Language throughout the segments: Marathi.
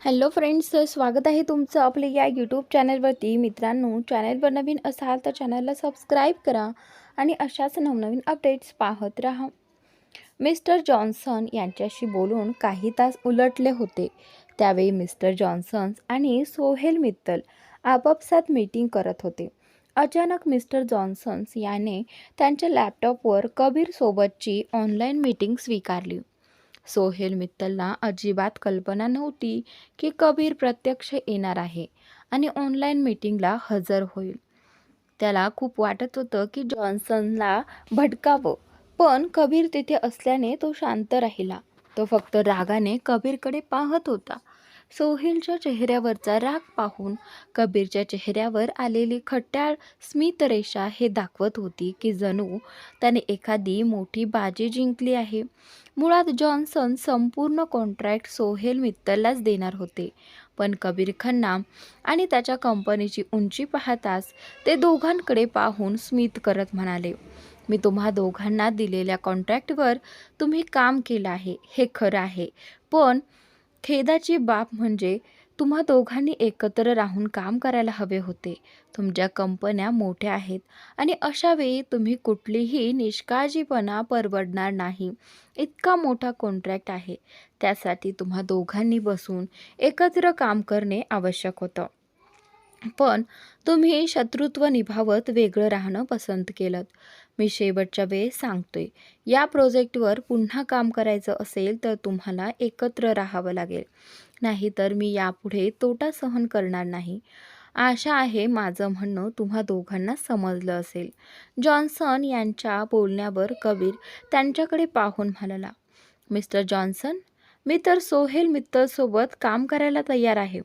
हॅलो फ्रेंड्स, स्वागत आहे तुमचं आपल्या या यूट्यूब चॅनलवरती. मित्रांनो, चॅनलवर नवीन असाल तर चॅनलला सबस्क्राईब करा आणि अशाच नवनवीन अपडेट्स पाहत राहा. मिस्टर जॉन्सन यांच्याशी बोलून काही तास उलटले होते. त्यावेळी मिस्टर जॉन्सन आणि सोहेल मित्तल आपापसात मीटिंग करत होते. अचानक मिस्टर जॉन्सन्स याने त्यांच्या लॅपटॉपवर कबीर सोबतची ऑनलाईन मीटिंग स्वीकारली. सोहेल मित्तलला अजिबात कल्पना नव्हती की कबीर प्रत्यक्ष येणार आहे आणि ऑनलाईन मीटिंगला हजर होईल. त्याला खूप वाटत होतं की जॉन्सनला भडकावं, पण कबीर तिथे असल्याने तो शांत राहिला. तो फक्त रागाने कबीरकडे पाहत होता. सोहेलच्या चेहऱ्यावरचा राग पाहून कबीरच्या चेहऱ्यावर आलेली खट्याळ स्मितरेषा हे दाखवत होती की जणू त्याने एखादी मोठी बाजी जिंकली आहे. मुळात जॉन्सन संपूर्ण कॉन्ट्रॅक्ट सोहेल मित्तललाच देणार होते, पण कबीर खन्ना आणि त्याच्या कंपनीची उंची पाहताच ते दोघांकडे पाहून स्मित करत म्हणाले, मी तुम्हा दोघांना दिलेल्या कॉन्ट्रॅक्टवर तुम्ही काम केलं आहे हे खरं आहे, पण खेदाची बाब म्हणजे तुम्हा दोघांनी एकत्र राहून काम करायला हवे होते. तुमच्या कंपन्या मोठ्या आहेत आणि अशा वेळी तुम्ही कुठलीही निष्काळजीपणा परवडणार नाही. इतका मोठा कॉन्ट्रॅक्ट आहे, त्यासाठी तुम्हा दोघांनी बसून एकत्र काम करणे आवश्यक होतं. पण तुम्ही शत्रुत्व निभावत वेगळं राहणं पसंत केलं. मी शेवटच्या वेळेस सांगतोय, या प्रोजेक्टवर पुन्हा काम करायचं असेल तर तुम्हाला एकत्र राहावं लागेल, नाहीतर मी यापुढे तोटा सहन करणार नाही. आशा आहे माझं म्हणणं तुम्हा दोघांना समजलं असेल. जॉन्सन यांच्या बोलण्यावर कबीर त्यांच्याकडे पाहून म्हणाला, मिस्टर जॉन्सन, मी तर सोहेल मित्तलसोबत काम करायला तयार आहे,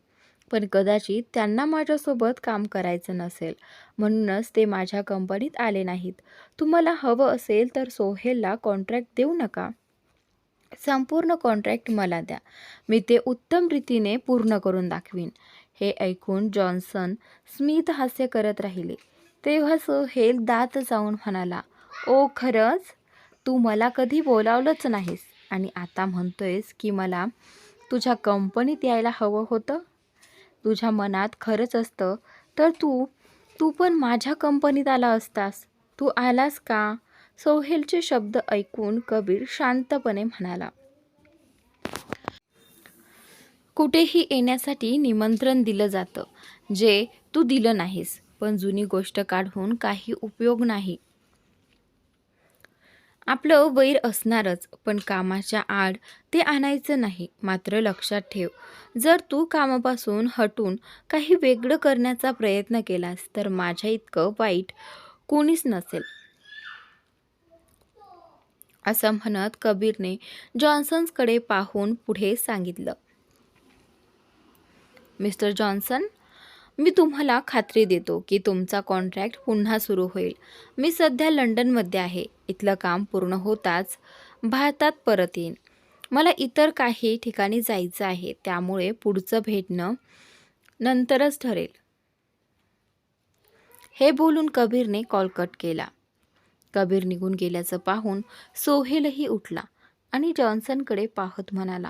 पण कदाचित त्यांना माझ्यासोबत काम करायचं नसेल, म्हणूनच ते माझ्या कंपनीत आले नाहीत. तुम्हाला हवं असेल तर सोहेलला कॉन्ट्रॅक्ट देऊ नका. संपूर्ण कॉन्ट्रॅक्ट मला द्या. मी ते उत्तम रीतीने पूर्ण करून दाखवीन. हे ऐकून जॉन्सन स्मित हास्य करत राहिले. तेव्हा सोहेल दात चावून म्हणाला, ओ खरंच? तू मला कधी बोलावलंच नाहीस आणि आता म्हणतोयस की मला तुझ्या कंपनीत यायला हवं होतं? तुझ्या मनात खरंच असतं तर तू तू पण माझ्या कंपनीत आला असतास. तू आलास का? सोहेलचे शब्द ऐकून कबीर शांतपणे म्हणाला, कुठेही येण्यासाठी निमंत्रण दिलं जातं, जे तू दिलं नाहीस. पण जुनी गोष्ट काढून काही उपयोग नाही. आपलं वैर असणारच, पण कामाच्या आड ते आणायचं नाही. मात्र लक्षात ठेव, जर तू कामापासून हटून काही वेगळं करण्याचा प्रयत्न केलास तर माझ्या इतकं वाईट कोणीच नसेल. असं म्हणत कबीरने जॉन्सन्सकडे पाहून पुढे सांगितलं, मिस्टर जॉन्सन, मी तुम्हाला खात्री देतो की तुमचा कॉन्ट्रॅक्ट पुन्हा सुरू होईल. मी सध्या लंडनमध्ये आहे. इथलं काम पूर्ण होताच भारतात परत येईन. मला इतर काही ठिकाणी जायचं आहे, त्यामुळे पुढचं भेटणं नंतरच ठरेल. हे बोलून कबीरने कॉल कट केला. कबीर निघून गेल्याचं पाहून सोहेलही उठला आणि जॉन्सनकडे पाहत म्हणाला,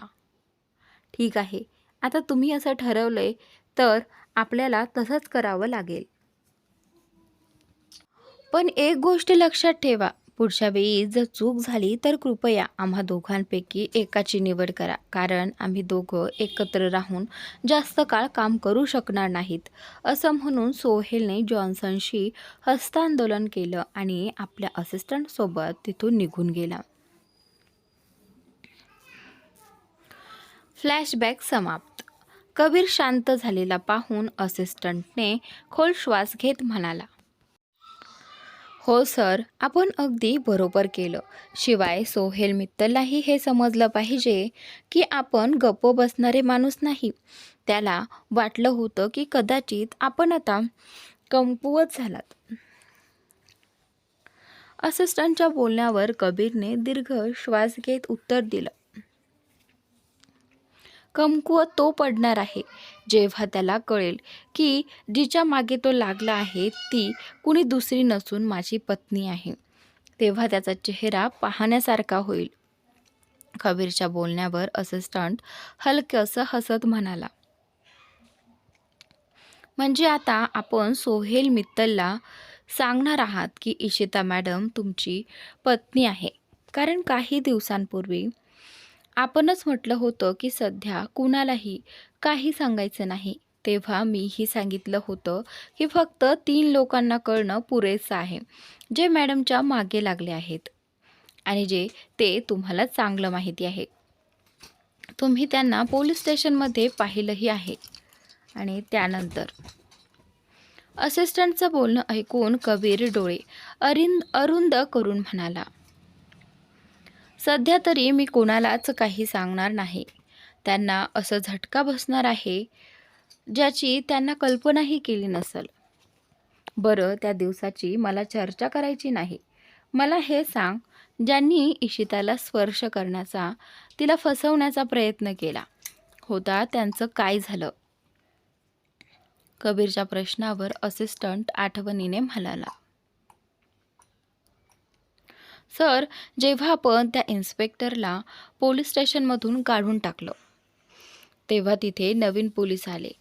ठीक आहे, आता तुम्ही असं ठरवलंय तर आपल्याला तसंच करावं लागेल. पण एक गोष्ट लक्षात ठेवा, पुढच्या वेळी जर चूक झाली तर कृपया आम्हा दोघांपैकी एकाची निवड करा, कारण आम्ही दोघं एकत्र राहून जास्त काळ काम करू शकणार नाहीत. असं म्हणून सोहेलने जॉन्सनशी हस्तांदोलन केलं आणि आपल्या असिस्टंटसोबत तिथून निघून गेला. फ्लॅशबॅक समाप्त. कबीर शांत झालेला पाहून असिस्टंटने खोल श्वास घेत म्हणाला, हो सर, आपण अगदी बरोबर केलं. शिवाय सोहेल मित्तललाही हे समजलं पाहिजे की आपण गप्प बसणारे माणूस नाही. त्याला वाटलं होतं की कदाचित आपण आता कमकुवत झालात. असिस्टंटच्या बोलण्यावर कबीरने दीर्घ श्वास घेत उत्तर दिलं, कमकुवत तो पडणार आहे जेव्हा त्याला कळेल की जिच्या मागे तो लागला आहे ती कुणी दुसरी नसून माझी पत्नी आहे. तेव्हा त्याचा चेहरा पाहण्यासारखा होईल. कबीरच्या बोलण्यावर असिस्टंट हलकंसं हसत म्हणाला, म्हणजे आता आपण सोहेल मित्तलला सांगणार आहात की इशिता मॅडम तुमची पत्नी आहे? कारण काही दिवसांपूर्वी आपणच म्हटलं होतं की सध्या कुणालाही काही सांगायचं नाही. तेव्हा मीही सांगितलं होतं की फक्त 3 लोकांना कळणं पुरेसं आहे, जे मॅडमच्या मागे लागले आहेत आणि ते तुम्हाला चांगलं माहिती आहे. तुम्ही त्यांना पोलीस स्टेशनमध्ये पाहिलंही आहे. आणि त्यानंतर असिस्टंटचं बोलणं ऐकून कबीर डोळे अरुंद करून म्हणाला, सध्या तरी मी कोणालाच काही सांगणार नाही. त्यांना असं झटका बसणार आहे ज्याची त्यांना कल्पनाही केली नसेल. बरं, त्या दिवसाची मला चर्चा करायची नाही. मला हे सांग, ज्यांनी इशिताला स्पर्श करण्याचा, तिला फसवण्याचा प्रयत्न केला होता, त्यांचं काय झालं? कबीरच्या प्रश्नावर असिस्टंट आठवणीने म्हणाला, सर, जेव्हा आपण त्या इन्स्पेक्टरला पोलीस स्टेशनमधून काढून टाकलं तेव्हा तिथे नवीन पोलीस आले.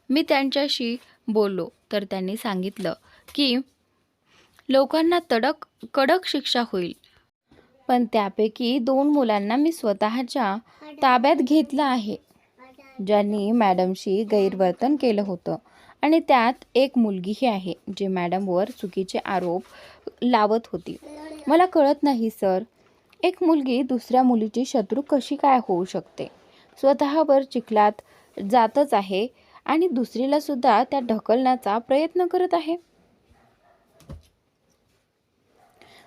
मी त्यांच्याशी बोललो तर त्यांनी सांगितलं की लोकांना कडक शिक्षा होईल. पण त्यापैकी 2 मुलांना मी स्वतःच्या ताब्यात घेतलं आहे, ज्यांनी मॅडमशी गैरवर्तन केलं होतं. आणि त्यात एक मुलगीही आहे जी मॅडमवर चुकीचे आरोप लावत होती. मला कळत नाही सर, एक मुलगी दुसऱ्या मुलीची शत्रू कशी काय होऊ शकते? स्वतःवर चिखलात जातच आहे आणि दुसरीला सुद्धा त्या ढकलण्याचा प्रयत्न करत आहे.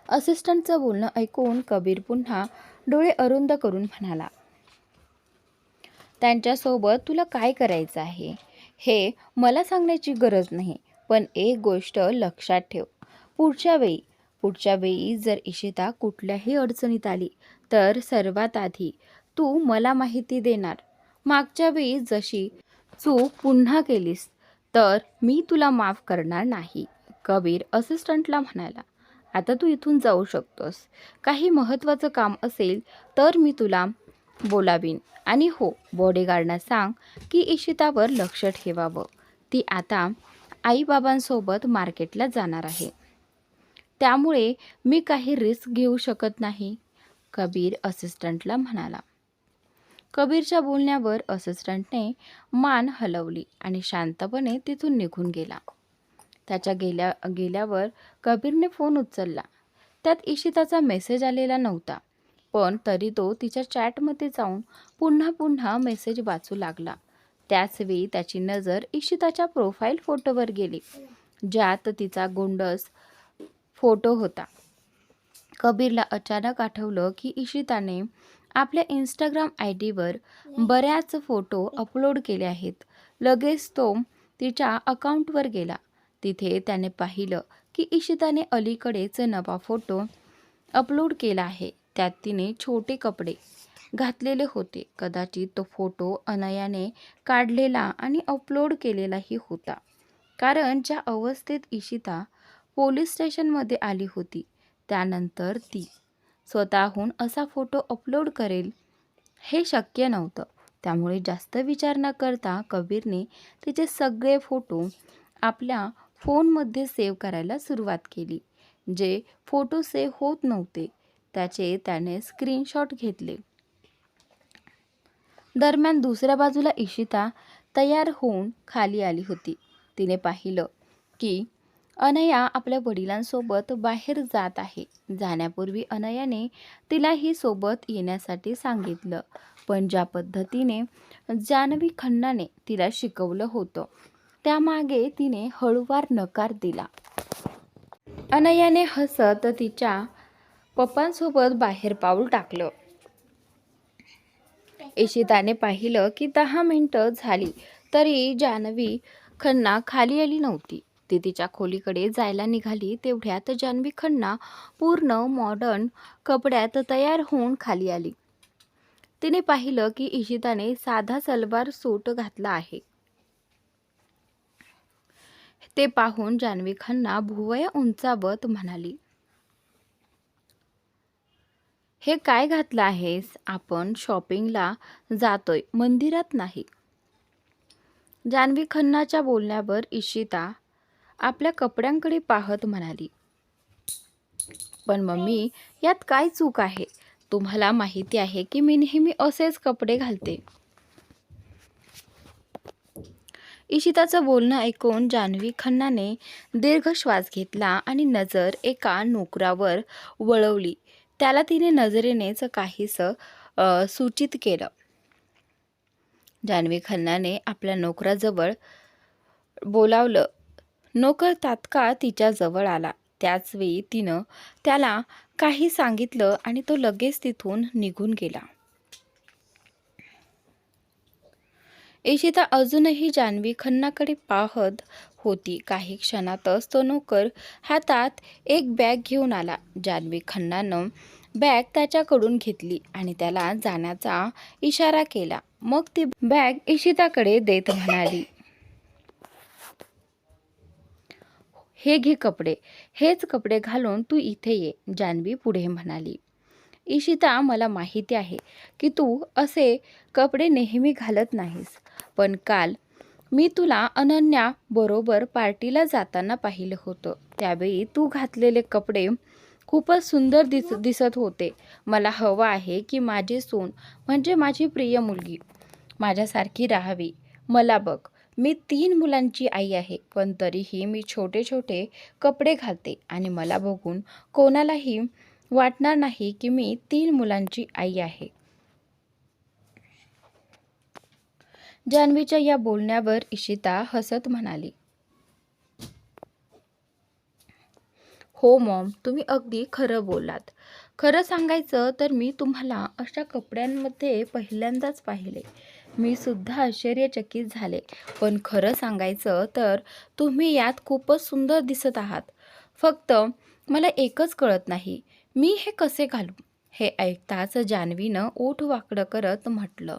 असिस्टंटचं बोलणं ऐकून कबीर पुन्हा डोळे अरुंद करून म्हणाला, त्यांच्यासोबत तुला काय करायचं आहे हे मला सांगण्याची गरज नाही. पण एक गोष्ट लक्षात ठेव, पुढच्या वेळी जर इशिता कुठल्याही अडचणीत आली तर सर्वात आधी तू मला माहिती देणार. मागच्या वेळी जशी चूक पुन्हा केलीस तर मी तुला माफ करणार नाही. कबीर असिस्टंटला म्हणाला, आता तू इथून जाऊ शकतोस. काही महत्त्वाचं काम असेल तर मी तुला बोलावीन. आणि हो, बॉडीगार्डना सांग की इशितावर लक्ष ठेवावं. ती आता आईबाबांसोबत मार्केटला जाणार आहे, त्यामुळे मी काही रिस्क घेऊ शकत नाही, कबीर असिस्टंटला म्हणाला. कबीरच्या बोलण्यावर असिस्टंटने मान हलवली आणि शांतपणे तिथून निघून गेला. त्याच्या गेल्यावर कबीरने फोन उचलला. त्यात इशिताचा मेसेज आलेला नव्हता, पण तरी तो तिच्या चॅटमध्ये जाऊन पुन्हा मेसेज वाचू लागला. त्याचवेळी त्याची नजर इशिताच्या प्रोफाईल फोटोवर गेली, ज्यात तिचा गोंडस फोटो होता. कबीरला अचानक आठवलं की इशिताने आपल्या इंस्टाग्राम आयडीवर बऱ्याच फोटो अपलोड केले आहेत. लगेच तो तिच्या अकाउंटवर गेला. तिथे त्याने पाहिलं की इशिताने अलीकडेच नवा फोटो अपलोड केला आहे. त्यात तिने छोटे कपडे घातलेले होते. कदाचित तो फोटो अनयाने काढलेला आणि अपलोड केलेलाही होता, कारण ज्या अवस्थेत इशिता पोलीस स्टेशनमध्ये आली होती त्यानंतर ती स्वतःहून असा फोटो अपलोड करेल हे शक्य नव्हतं. त्यामुळे जास्त विचार न करता कबीरने तिचे सगळे फोटो आपल्या फोनमध्ये सेव्ह करायला सुरुवात केली. जे फोटो सेव्ह होत नव्हते त्याचे त्याने स्क्रीनशॉट घेतले. दरम्यान दुसऱ्या बाजूला इशिता तयार होऊन खाली आली होती. तिने पाहिलं की अनया आपल्या वडिलांसोबत बाहेर जात आहे. जाण्यापूर्वी अनयाने तिलाही सोबत येण्यासाठी सांगितलं, पण ज्या पद्धतीने जान्हवी खन्नाने तिला शिकवलं होतं त्यामागे तिने हळूवार नकार दिला. अनयाने हसत तिच्या पप्पांसोबत बाहेर पाऊल टाकलं. इशिताने पाहिलं की 10 मिनिटं झाली तरी जान्हवी खन्ना खाली आली नव्हती. ती तिच्या खोलीकडे जायला निघाली तेवढ्यात जान्हवी खन्ना पूर्ण मॉडर्न कपड्यात तयार होऊन खाली आली. तिने पाहिलं की इशिताने साधा सलवार सूट घातला आहे. ते पाहून जान्हवी खन्ना भुवया उंचावत म्हणाली, हे काय घातलं आहेस? आपण शॉपिंगला जातोय, मंदिरात नाही. जान्हवी खन्नाच्या बोलण्यावर इशिता आपल्या कपड्यांकडे पाहत म्हणाली, पण मम्मी, यात काय चूक आहे? तुम्हाला माहिती आहे की मी नेहमी असेच कपडे घालते. इशिताचं बोलणं ऐकून जान्हवी खन्नाने दीर्घ श्वास घेतला आणि नजर एका नोकरावर वळवली. त्याला तिने नजरेनेच काहीसं सूचित केलं. जान्हवी खन्नाने आपल्या नोकराजवळ बोलावलं. नोकर तात्काळ तिच्या जवळ आला. त्याचवेळी तिनं त्याला काही सांगितलं आणि तो लगेच तिथून निघून गेला. इशिता अजूनही जान्हवी खन्नाकडे पाहत होती. काही क्षणातच तो नोकर हातात एक बॅग घेऊन आला. जान्हवी खन्नानं बॅग त्याच्याकडून घेतली आणि त्याला जाण्याचा इशारा केला. मग ती बॅग इशिताकडे देत म्हणाली, हे घे कपडे. हेच कपडे घालून तू इथे ये. जान्हवी पुढे म्हणाली, इशिता, मला माहिती आहे की तू असे कपडे नेहमी घालत नाहीस, पण काल मी तुला अनन्या बरोबर पार्टीला जाताना पाहिलं होतं. त्यावेळी तू घातलेले कपडे खूपच सुंदर दिसत होते. मला हवं आहे की माझी सून म्हणजे माझी प्रिय मुलगी माझ्यासारखी राहावी. मला बघ, मी 3 मुलांची आई आहे, पण तरीही मी छोटे छोटे कपडे घालते आणि मला बघून कोणालाही वाटणार नाही की मी 3 मुलांची आई आहे. जान्हवीच्या या बोलण्यावर इशिता हसत म्हणाली, हो मॉम, तुम्ही अगदी खरं बोललात. खरं सांगायचं तर मी तुम्हाला अशा कपड्यांमध्ये पहिल्यांदाच पाहिले. मी सुद्धा आश्चर्यचकित झाले. पण खरं सांगायचं तर तुम्ही यात खूपच सुंदर दिसत आहात. फक्त मला एकच कळत नाही, मी हे कसे घालू? हे ऐकताच जान्हवीनं ओठ वाकडं करत म्हटलं,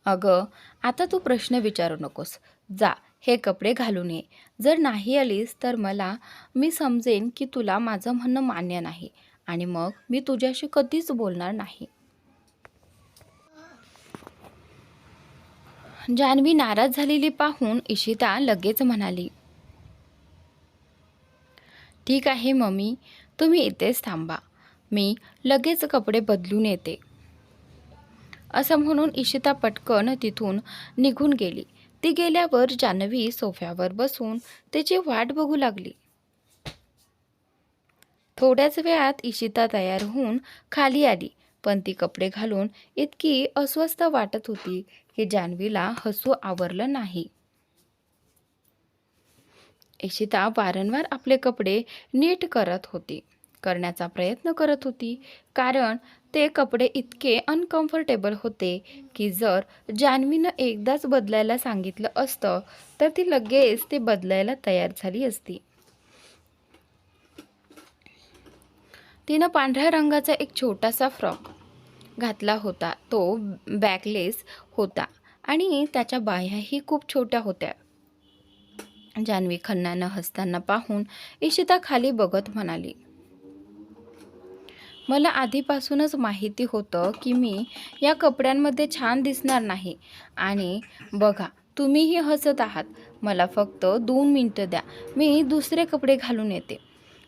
अगं, आता तू प्रश्न विचारू नकोस. जा, हे कपडे घालून ये. जर नाही आलीस तर मी समजेन की तुला माझं म्हणणं मान्य नाही आणि मग मी तुझ्याशी कधीच बोलणार नाही. जान्हवी नाराज झालेली पाहून इशिता लगेच म्हणाली, ठीक आहे मम्मी, तुम्ही इथेच थांबा. मी लगेच कपडे बदलून येते. असं म्हणून इशिता पटकन तिथून निघून गेली. ती गेल्यावर जान्हवी सोफ्यावर बसून तिची वाट बघू लागली. थोड्याच वेळात इशिता तयार होऊन खाली आली, पण ती कपडे घालून इतकी अस्वस्थ वाटत होती की जान्हवीला हसू आवरलं नाही. इशिता वारंवार आपले कपडे नीट करण्याचा प्रयत्न करत होती, कारण ते कपडे इतके अनकम्फर्टेबल होते की जर जान्हवीनं एकदाच बदलायला सांगितलं असतं तर ती लगेच ते बदलायला तयार झाली असती. तिनं पांढऱ्या रंगाचा एक छोटासा फ्रॉक घातला होता. तो बॅकलेस होता आणि त्याच्या बाह्याही खूप छोट्या होत्या. जान्हवी खन्नानं हसताना पाहून इशिता खाली बघत म्हणाली, मला आधीपासूनच माहिती होतं की मी या कपड्यांमध्ये छान दिसणार नाही. आणि बघा, तुम्हीही हसत आहात. मला फक्त 2 मिनिटं द्या, मी दुसरे कपडे घालून येते.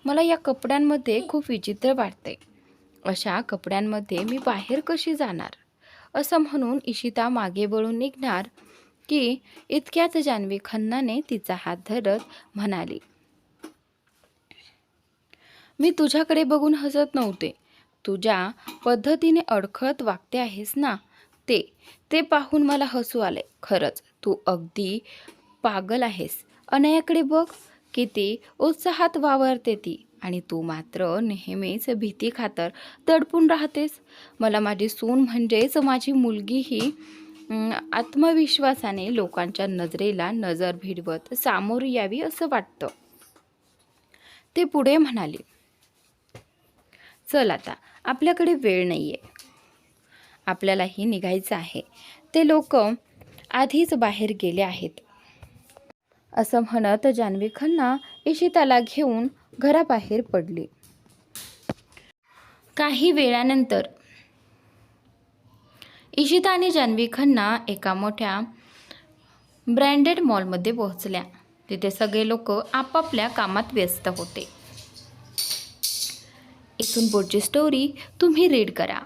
मला या कपड्यांमध्ये खूप विचित्र वाटते. अशा कपड्यांमध्ये मी बाहेर कशी जाणार? असं म्हणून इशिता मागे वळून निघणार की इतक्यात जान्हवी खन्नाने तिचा हात धरत म्हणाली, मी तुझ्याकडे बघून हसत नव्हते. तुझ्या पद्धतीने अडखळत वागते आहेस ना, ते पाहून मला हसू आले. खरंच तू अगदी पागल आहेस. अनयाकडे बघ, किती उत्साहात वावरते ती, आणि तू मात्र नेहमीच भीती खातर दडपून राहतेस. मला माझी सून म्हणजेच माझी मुलगी ही आत्मविश्वासाने लोकांच्या नजरेला नजर भिडवत सामोरी यावी असं वाटतं. ते पुढे म्हणाले, चल आता, आपल्याकडे वेळ नाहीये, आपल्यालाही निघायचं आहे. ते लोक आधीच बाहेर गेले आहेत. असं म्हणत जान्हवी खन्ना इशिताला घेऊन घराबाहेर पडली. काही वेळानंतर इशिता आणि जान्हवी खन्ना एका मोठ्या ब्रँडेड मॉलमध्ये पोहोचल्या. तिथे सगळे लोक आपापल्या कामात व्यस्त होते. इथून पुढची स्टोरी तुम्ही रीड करा.